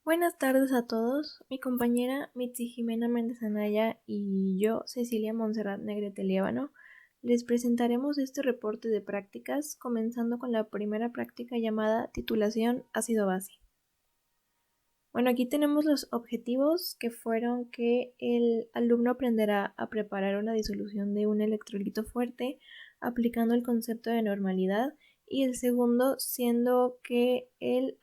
Buenas tardes a todos. Mi compañera Mitzi Jimena Méndez Anaya y yo, Cecilia Montserrat Negrete Liévano, les presentaremos este reporte de prácticas, comenzando con la primera práctica llamada titulación ácido-base. Bueno, aquí tenemos los objetivos que fueron que el alumno aprenderá a preparar una disolución de un electrolito fuerte aplicando el concepto de normalidad, y el segundo siendo que el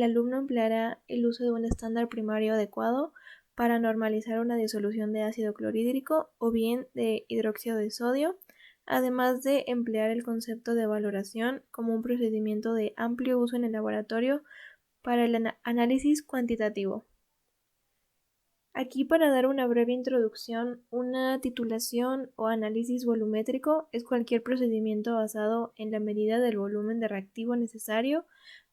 alumno empleará el uso de un estándar primario adecuado para normalizar una disolución de ácido clorhídrico o bien de hidróxido de sodio, además de emplear el concepto de valoración como un procedimiento de amplio uso en el laboratorio para el análisis cuantitativo. Aquí, para dar una breve introducción, una titulación o análisis volumétrico es cualquier procedimiento basado en la medida del volumen de reactivo necesario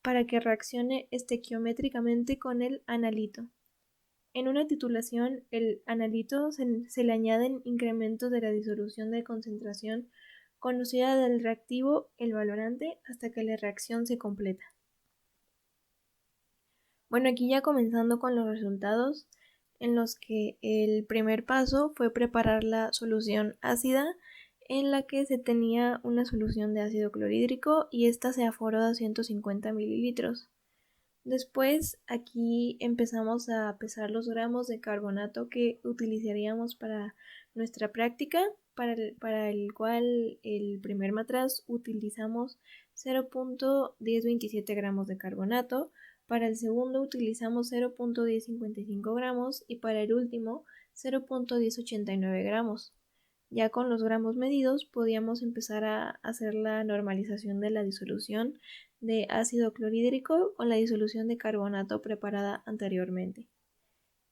para que reaccione estequiométricamente con el analito. En una titulación, el analito se le añaden incrementos de la disolución de concentración conocida del reactivo, el valorante, hasta que la reacción se completa. Bueno, aquí ya comenzando con los resultados, en los que el primer paso fue preparar la solución ácida, en la que se tenía una solución de ácido clorhídrico y esta se aforó a 150 mililitros. Después aquí empezamos a pesar los gramos de carbonato que utilizaríamos para nuestra práctica, para el cual el primer matraz utilizamos 0.1027 gramos de carbonato, para el segundo utilizamos 0.1055 gramos y para el último 0.1089 gramos. Ya con los gramos medidos podíamos empezar a hacer la normalización de la disolución de ácido clorhídrico con la disolución de carbonato preparada anteriormente.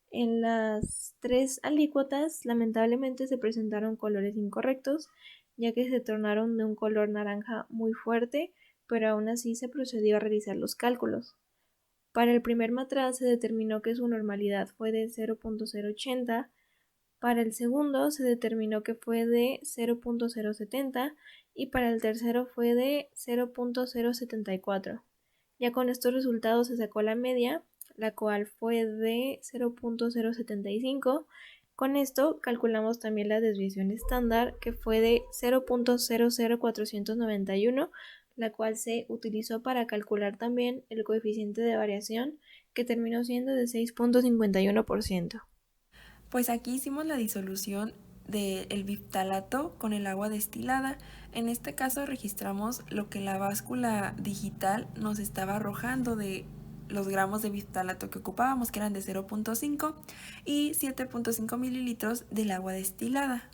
En las tres alícuotas lamentablemente se presentaron colores incorrectos, ya que se tornaron de un color naranja muy fuerte, pero aún así se procedió a realizar los cálculos. Para el primer matraz se determinó que su normalidad fue de 0.080, para el segundo se determinó que fue de 0.070 y para el tercero fue de 0.074. Ya con estos resultados se sacó la media, la cual fue de 0.075. Con esto calculamos también la desviación estándar, que fue de 0.00491, la cual se utilizó para calcular también el coeficiente de variación, que terminó siendo de 6.51%. Pues aquí hicimos la disolución del biptalato con el agua destilada. En este caso registramos lo que la báscula digital nos estaba arrojando de los gramos de biptalato que ocupábamos, que eran de 0.5 y 7.5 mililitros del agua destilada.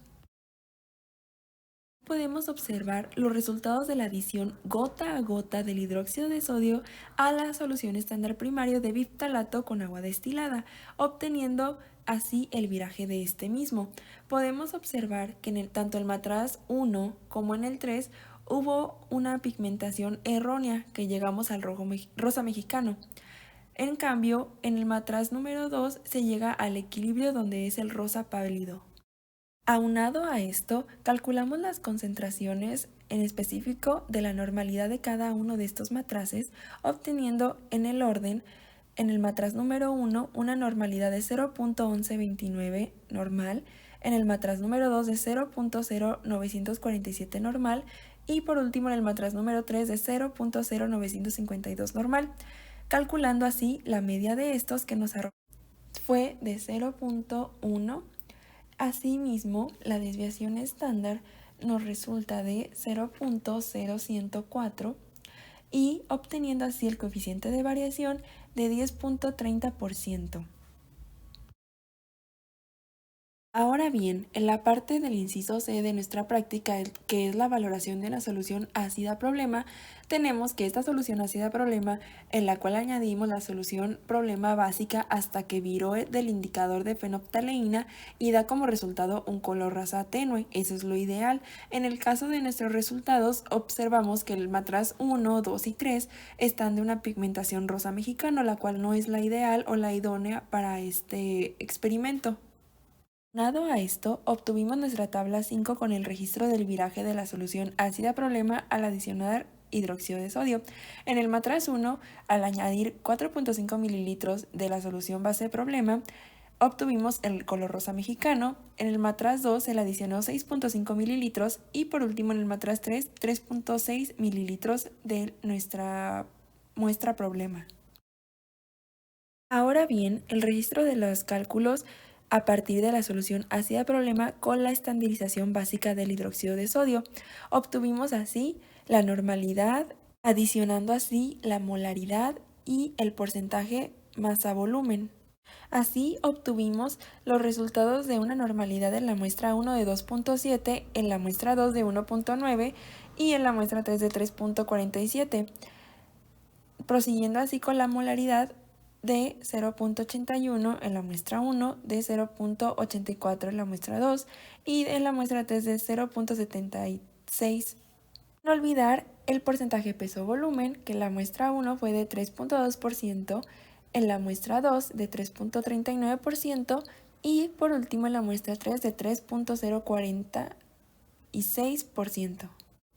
Podemos observar los resultados de la adición gota a gota del hidróxido de sodio a la solución estándar primario de biptalato con agua destilada, obteniendo así el viraje de este mismo. Podemos observar que tanto el matraz 1 como en el 3 hubo una pigmentación errónea, que llegamos al rosa mexicano. En cambio, en el matraz número 2 se llega al equilibrio, donde es el rosa pálido. Aunado a esto, calculamos las concentraciones en específico de la normalidad de cada uno de estos matraces, obteniendo en el orden, en el matraz número 1, una normalidad de 0.1129 normal, en el matraz número 2 de 0.0947 normal y por último en el matraz número 3 de 0.0952 normal, calculando así la media de estos, que nos fue de 0.1. Asimismo, la desviación estándar nos resulta de 0.0104 y obteniendo así el coeficiente de variación de 10.30%. Ahora bien, en la parte del inciso C de nuestra práctica, que es la valoración de la solución ácida problema, tenemos que esta solución ácida problema, en la cual añadimos la solución problema básica hasta que viró del indicador de fenolftaleína y da como resultado un color rosa tenue. Eso es lo ideal. En el caso de nuestros resultados, observamos que el matraz 1, 2 y 3 están de una pigmentación rosa mexicano, la cual no es la ideal o la idónea para este experimento. Aunado a esto, obtuvimos nuestra tabla 5 con el registro del viraje de la solución ácida problema al adicionar hidróxido de sodio. En el matraz 1, al añadir 4.5 mililitros de la solución base problema, obtuvimos el color rosa mexicano. En el matraz 2 se le adicionó 6.5 mililitros y por último en el matraz 3, 3.6 mililitros de nuestra muestra problema. Ahora bien, el registro de los cálculos a partir de la solución ácida problema con la estandarización básica del hidróxido de sodio. Obtuvimos así la normalidad, adicionando así la molaridad y el porcentaje masa-volumen. Así obtuvimos los resultados de una normalidad en la muestra 1 de 2.7, en la muestra 2 de 1.9 y en la muestra 3 de 3.47, prosiguiendo así con la molaridad de 0.81 en la muestra 1, de 0.84 en la muestra 2 y en la muestra 3 de 0.76. No olvidar el porcentaje peso-volumen, que en la muestra 1 fue de 3.2%, en la muestra 2 de 3.39% y por último en la muestra 3 de 3.046%.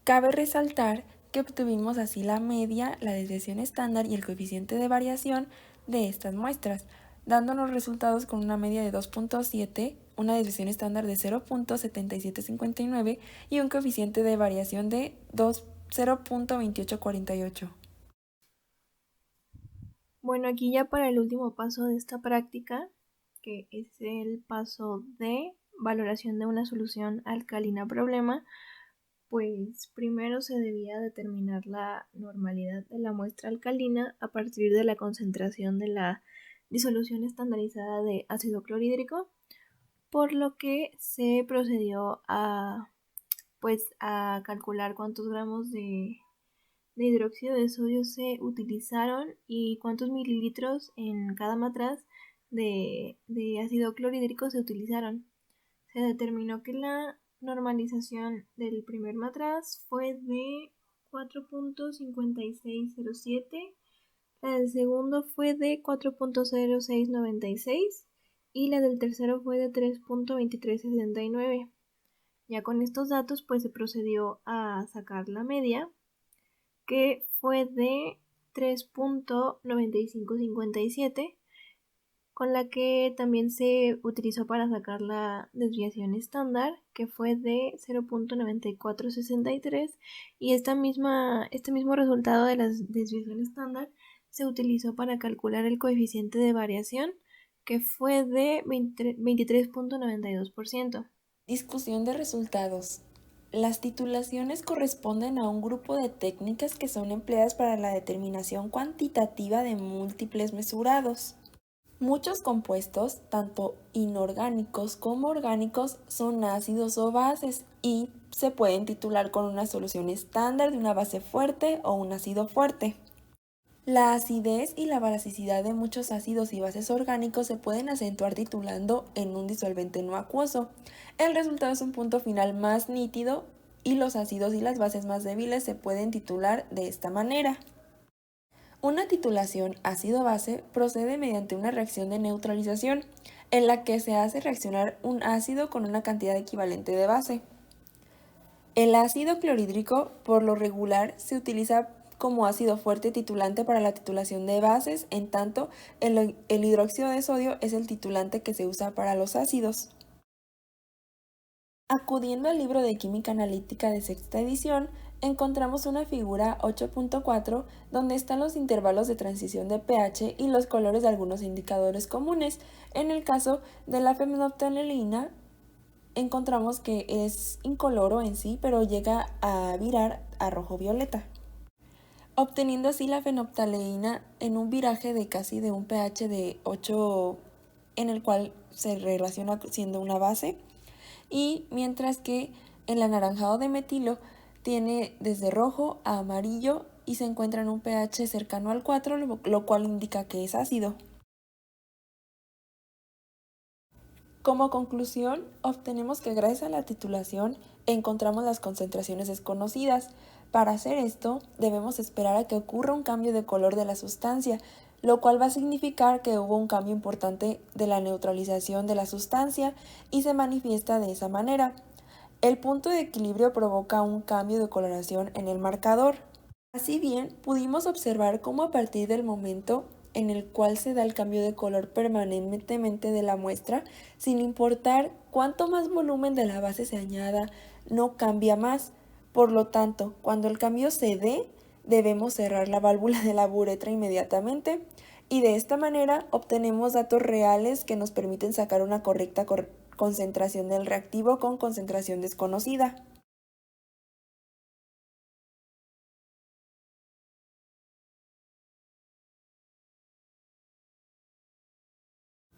Cabe resaltar que obtuvimos así la media, la desviación estándar y el coeficiente de variación de estas muestras, dándonos resultados con una media de 2.7, una desviación estándar de 0.7759 y un coeficiente de variación de 0.2848. Bueno, aquí ya para el último paso de esta práctica, que es el paso de valoración de una solución alcalina problema, pues primero se debía determinar la normalidad de la muestra alcalina a partir de la concentración de la disolución estandarizada de ácido clorhídrico, por lo que se procedió a calcular cuántos gramos de hidróxido de sodio se utilizaron y cuántos mililitros en cada matraz de ácido clorhídrico se utilizaron. Se determinó que la normalización del primer matraz fue de 4.5607, la del segundo fue de 4.0696 y la del tercero fue de 3.2369. Ya con estos datos pues se procedió a sacar la media, que fue de 3.9557, con la que también se utilizó para sacar la desviación estándar, que fue de 0.9463, y este mismo resultado de la desviación estándar se utilizó para calcular el coeficiente de variación, que fue de 23.92%. Discusión de resultados. Las titulaciones corresponden a un grupo de técnicas que son empleadas para la determinación cuantitativa de múltiples mesurados. Muchos compuestos, tanto inorgánicos como orgánicos, son ácidos o bases y se pueden titular con una solución estándar de una base fuerte o un ácido fuerte. La acidez y la basicidad de muchos ácidos y bases orgánicos se pueden acentuar titulando en un disolvente no acuoso. El resultado es un punto final más nítido y los ácidos y las bases más débiles se pueden titular de esta manera. Una titulación ácido-base procede mediante una reacción de neutralización, en la que se hace reaccionar un ácido con una cantidad equivalente de base. El ácido clorhídrico, por lo regular, se utiliza como ácido fuerte titulante para la titulación de bases, en tanto el hidróxido de sodio es el titulante que se usa para los ácidos. Acudiendo al libro de Química Analítica de sexta edición, encontramos una figura 8.4 donde están los intervalos de transición de pH y los colores de algunos indicadores comunes. En el caso de la fenolftalina, encontramos que es incoloro en sí, pero llega a virar a rojo-violeta, obteniendo así la fenolftaleína en un viraje de casi de un pH de 8, en el cual se relaciona siendo una base, y mientras que el anaranjado de metilo tiene desde rojo a amarillo y se encuentra en un pH cercano al 4, lo cual indica que es ácido. Como conclusión, obtenemos que gracias a la titulación encontramos las concentraciones desconocidas. Para hacer esto, debemos esperar a que ocurra un cambio de color de la sustancia, lo cual va a significar que hubo un cambio importante de la neutralización de la sustancia y se manifiesta de esa manera. El punto de equilibrio provoca un cambio de coloración en el marcador. Así bien, pudimos observar cómo a partir del momento en el cual se da el cambio de color permanentemente de la muestra, sin importar cuánto más volumen de la base se añada, no cambia más. Por lo tanto, cuando el cambio se dé, debemos cerrar la válvula de la uretra inmediatamente y de esta manera obtenemos datos reales que nos permiten sacar una correcta concentración del reactivo con concentración desconocida.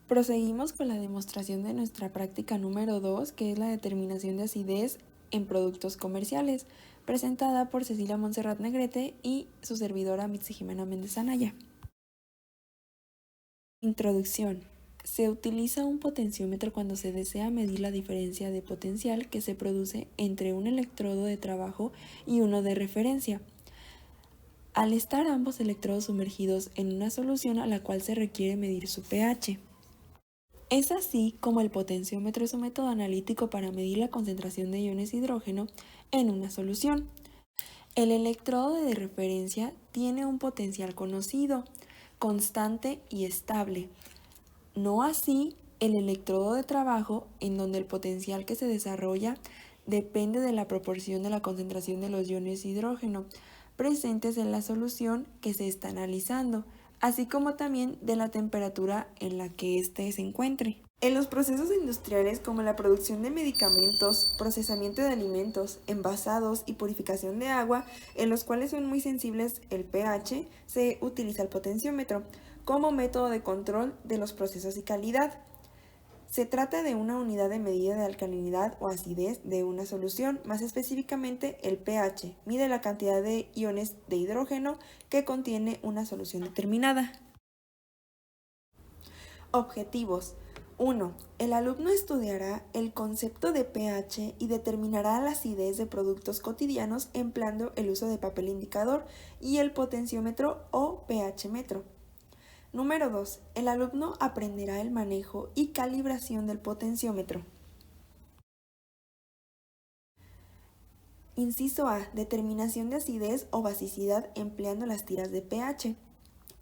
Proseguimos con la demostración de nuestra práctica número 2, que es la determinación de acidez en productos comerciales, presentada por Cecilia Montserrat Negrete y su servidora Mitzi Jimena Méndez Anaya. Introducción. Se utiliza un potenciómetro cuando se desea medir la diferencia de potencial que se produce entre un electrodo de trabajo y uno de referencia, al estar ambos electrodos sumergidos en una solución a la cual se requiere medir su pH. Es así como el potenciómetro es un método analítico para medir la concentración de iones hidrógeno en una solución. El electrodo de referencia tiene un potencial conocido, constante y estable. No así el electrodo de trabajo, en donde el potencial que se desarrolla depende de la proporción de la concentración de los iones hidrógeno presentes en la solución que se está analizando, así como también de la temperatura en la que éste se encuentre. En los procesos industriales como la producción de medicamentos, procesamiento de alimentos, envasados y purificación de agua, en los cuales son muy sensibles el pH, se utiliza el potenciómetro como método de control de los procesos y calidad. Se trata de una unidad de medida de alcalinidad o acidez de una solución, más específicamente el pH, mide la cantidad de iones de hidrógeno que contiene una solución determinada. Objetivos. 1. El alumno estudiará el concepto de pH y determinará la acidez de productos cotidianos empleando el uso de papel indicador y el potenciómetro o pH metro. Número 2. El alumno aprenderá el manejo y calibración del potenciómetro. Inciso A. Determinación de acidez o basicidad empleando las tiras de pH.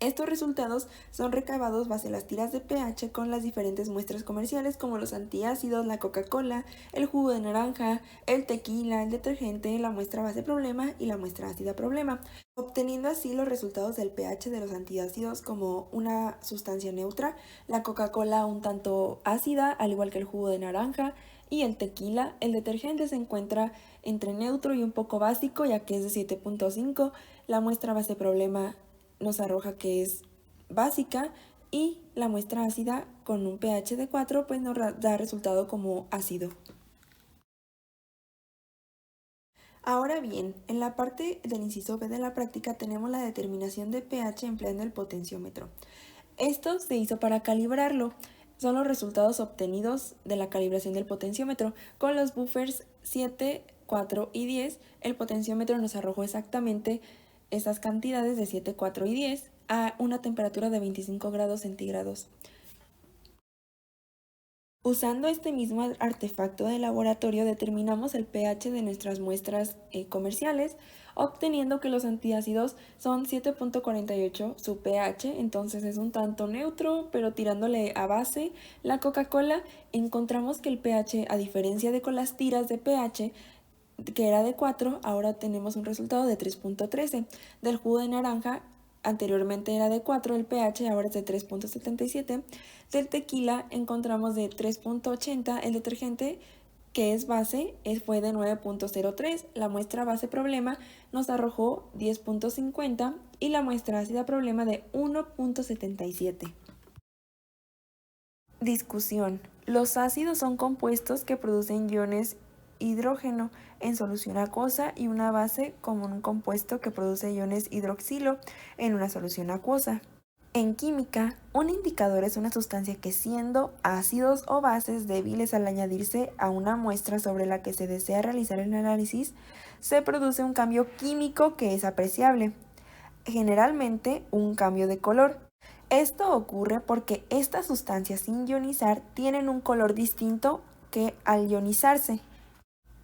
Estos resultados son recabados base las tiras de pH con las diferentes muestras comerciales como los antiácidos, la Coca-Cola, el jugo de naranja, el tequila, el detergente, la muestra base problema y la muestra ácida problema, obteniendo así los resultados del pH de los antiácidos como una sustancia neutra, la Coca-Cola un tanto ácida, al igual que el jugo de naranja, y el tequila. El detergente se encuentra entre neutro y un poco básico, ya que es de 7.5, la muestra base problema nos arroja que es básica y la muestra ácida con un pH de 4 pues nos da resultado como ácido. Ahora bien, en la parte del inciso B de la práctica tenemos la determinación de pH empleando el potenciómetro. Esto se hizo para calibrarlo. Son los resultados obtenidos de la calibración del potenciómetro. Con los buffers 7, 4 y 10, el potenciómetro nos arrojó exactamente esas cantidades de 7, 4 y 10 a una temperatura de 25 grados centígrados. Usando este mismo artefacto de laboratorio determinamos el pH de nuestras muestras comerciales, obteniendo que los antiácidos son 7.48 su pH, entonces es un tanto neutro, pero tirándole a base. La Coca-Cola encontramos que el pH, a diferencia de con las tiras de pH, que era de 4, ahora tenemos un resultado de 3.13. Del jugo de naranja, anteriormente era de 4 el pH, ahora es de 3.77. Del tequila encontramos de 3.80, el detergente que es base fue de 9.03, la muestra base problema nos arrojó 10.50 y la muestra ácida problema de 1.77. Discusión. Los ácidos son compuestos que producen iones hidrógeno en solución acuosa y una base como un compuesto que produce iones hidroxilo en una solución acuosa. En química, un indicador es una sustancia que siendo ácidos o bases débiles al añadirse a una muestra sobre la que se desea realizar el análisis, se produce un cambio químico que es apreciable, generalmente un cambio de color. Esto ocurre porque estas sustancias sin ionizar tienen un color distinto que al ionizarse.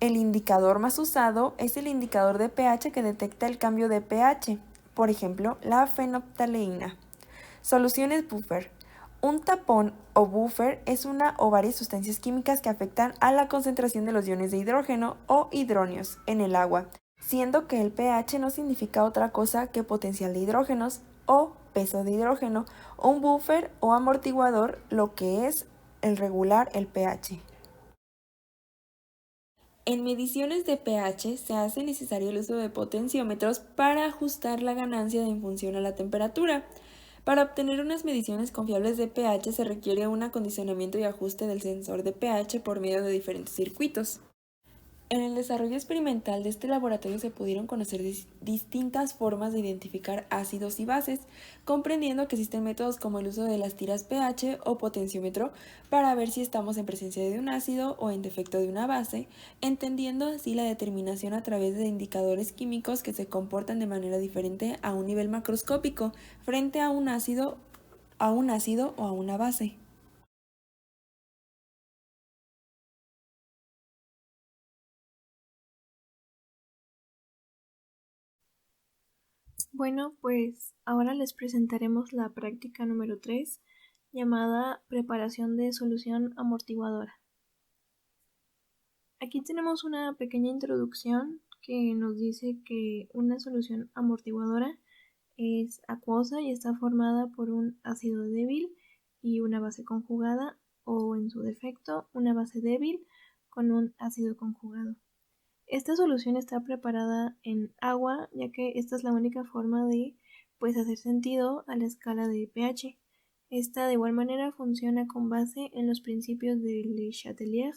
El indicador más usado es el indicador de pH que detecta el cambio de pH, por ejemplo, la fenolftaleína. Soluciones buffer. Un tapón o buffer es una o varias sustancias químicas que afectan a la concentración de los iones de hidrógeno o hidronios en el agua, siendo que el pH no significa otra cosa que potencial de hidrógenos o peso de hidrógeno. Un buffer o amortiguador lo que es el regular el pH. En mediciones de pH se hace necesario el uso de potenciómetros para ajustar la ganancia en función a la temperatura. Para obtener unas mediciones confiables de pH se requiere un acondicionamiento y ajuste del sensor de pH por medio de diferentes circuitos. En el desarrollo experimental de este laboratorio se pudieron conocer distintas formas de identificar ácidos y bases, comprendiendo que existen métodos como el uso de las tiras pH o potenciómetro para ver si estamos en presencia de un ácido o en defecto de una base, entendiendo así la determinación a través de indicadores químicos que se comportan de manera diferente a un nivel macroscópico frente a un ácido o a una base. Bueno, pues ahora les presentaremos la práctica número 3, llamada preparación de solución amortiguadora. Aquí tenemos una pequeña introducción que nos dice que una solución amortiguadora es acuosa y está formada por un ácido débil y una base conjugada, o en su defecto, una base débil con un ácido conjugado. Esta solución está preparada en agua, ya que esta es la única forma de hacer sentido a la escala de pH. Esta de igual manera funciona con base en los principios de Le Chatelier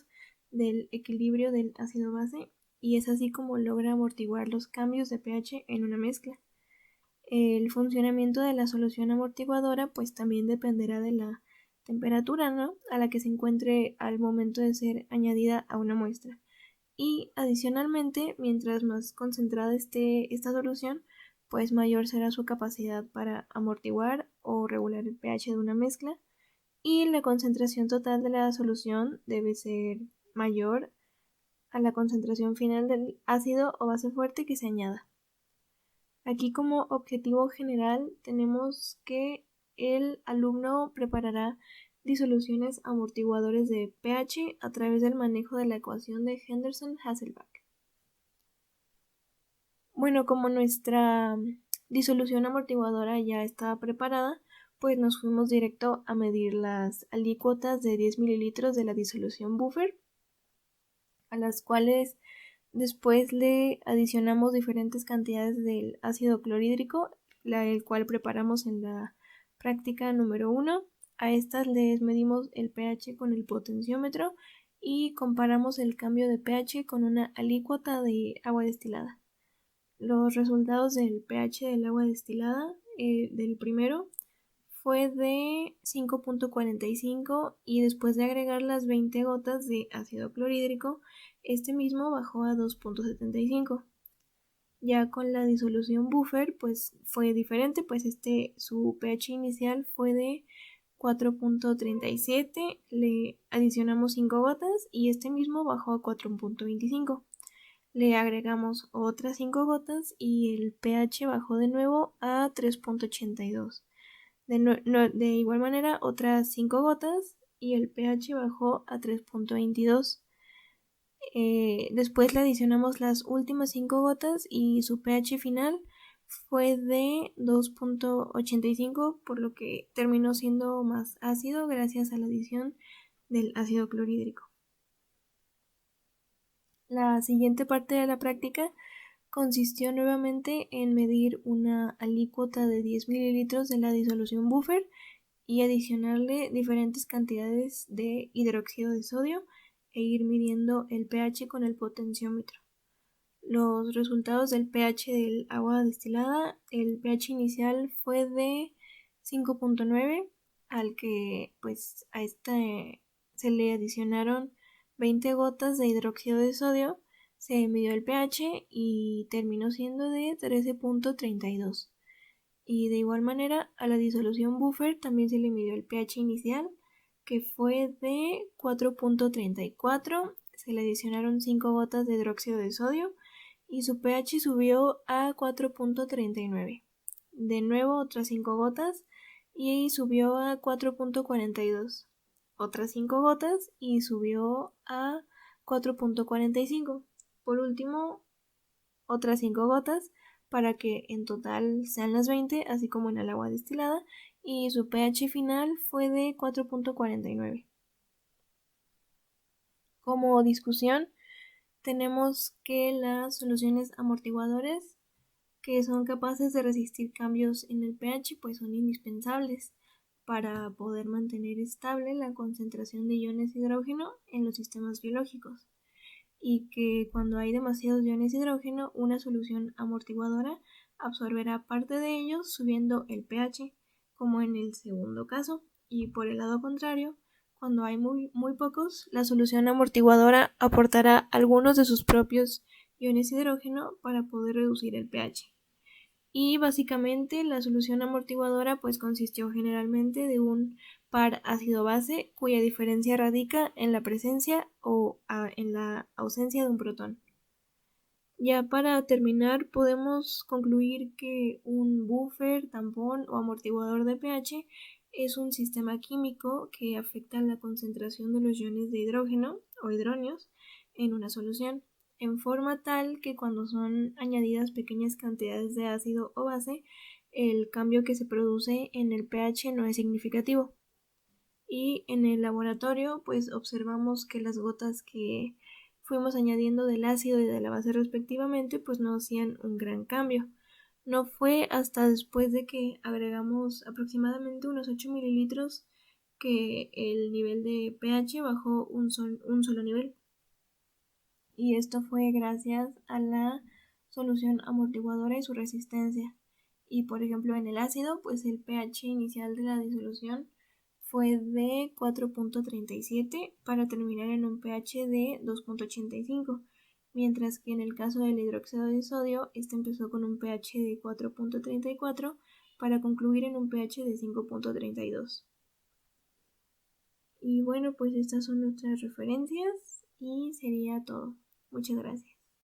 del equilibrio del ácido base, y es así como logra amortiguar los cambios de pH en una mezcla. El funcionamiento de la solución amortiguadora pues también dependerá de la temperatura, ¿no?, a la que se encuentre al momento de ser añadida a una muestra. Y adicionalmente, mientras más concentrada esté esta solución, pues mayor será su capacidad para amortiguar o regular el pH de una mezcla, y la concentración total de la solución debe ser mayor a la concentración final del ácido o base fuerte que se añada. Aquí, como objetivo general, tenemos que el alumno preparará disoluciones amortiguadores de pH a través del manejo de la ecuación de Henderson-Hasselbalch. Bueno, como nuestra disolución amortiguadora ya estaba preparada, pues nos fuimos directo a medir las alícuotas de 10 mililitros de la disolución buffer, a las cuales después le adicionamos diferentes cantidades del ácido clorhídrico, el cual preparamos en la práctica número 1. A estas les medimos el pH con el potenciómetro y comparamos el cambio de pH con una alícuota de agua destilada. Los resultados del pH del agua destilada del primero fue de 5.45, y después de agregar las 20 gotas de ácido clorhídrico, este mismo bajó a 2.75. Ya con la disolución buffer pues fue diferente, pues su pH inicial fue de 4.37, le adicionamos 5 gotas y este mismo bajó a 4.25. Le agregamos otras 5 gotas y el pH bajó de nuevo a 3.82. De igual manera, otras 5 gotas y el pH bajó a 3.22. Después le adicionamos las últimas 5 gotas y su pH final fue de 2.85, por lo que terminó siendo más ácido gracias a la adición del ácido clorhídrico. La siguiente parte de la práctica consistió nuevamente en medir una alícuota de 10 mililitros de la disolución buffer y adicionarle diferentes cantidades de hidróxido de sodio e ir midiendo el pH con el potenciómetro. Los resultados del pH del agua destilada: el pH inicial fue de 5.9, al que pues a se le adicionaron 20 gotas de hidróxido de sodio, se midió el pH y terminó siendo de 13.32. Y de igual manera a la disolución buffer también se le midió el pH inicial, que fue de 4.34, se le adicionaron 5 gotas de hidróxido de sodio y su pH subió a 4.39. De nuevo otras 5 gotas y subió a 4.42. Otras 5 gotas y subió a 4.45. Por último, otras 5 gotas para que en total sean las 20, así como en el agua destilada, y su pH final fue de 4.49. Como discusión, tenemos que las soluciones amortiguadores que son capaces de resistir cambios en el pH, pues son indispensables para poder mantener estable la concentración de iones de hidrógeno en los sistemas biológicos, y que cuando hay demasiados iones de hidrógeno, una solución amortiguadora absorberá parte de ellos subiendo el pH, como en el segundo caso, y por el lado contrario, cuando hay muy pocos, la solución amortiguadora aportará algunos de sus propios iones de hidrógeno para poder reducir el pH. Y básicamente la solución amortiguadora pues consistió generalmente de un par ácido-base cuya diferencia radica en la presencia o en la ausencia de un protón. Ya para terminar podemos concluir que un buffer, tampón o amortiguador de pH es un sistema químico que afecta la concentración de los iones de hidrógeno o hidronios en una solución, en forma tal que cuando son añadidas pequeñas cantidades de ácido o base, el cambio que se produce en el pH no es significativo. Y en el laboratorio, pues observamos que las gotas que fuimos añadiendo del ácido y de la base respectivamente, pues no hacían un gran cambio. No fue hasta después de que agregamos aproximadamente unos 8 mililitros que el nivel de pH bajó un solo nivel. Y esto fue gracias a la solución amortiguadora y su resistencia. Y por ejemplo en el ácido, pues el pH inicial de la disolución fue de 4.37 para terminar en un pH de 2.85, mientras que en el caso del hidróxido de sodio, este empezó con un pH de 4.34 para concluir en un pH de 5.32. Y bueno, pues estas son nuestras referencias y sería todo. Muchas gracias.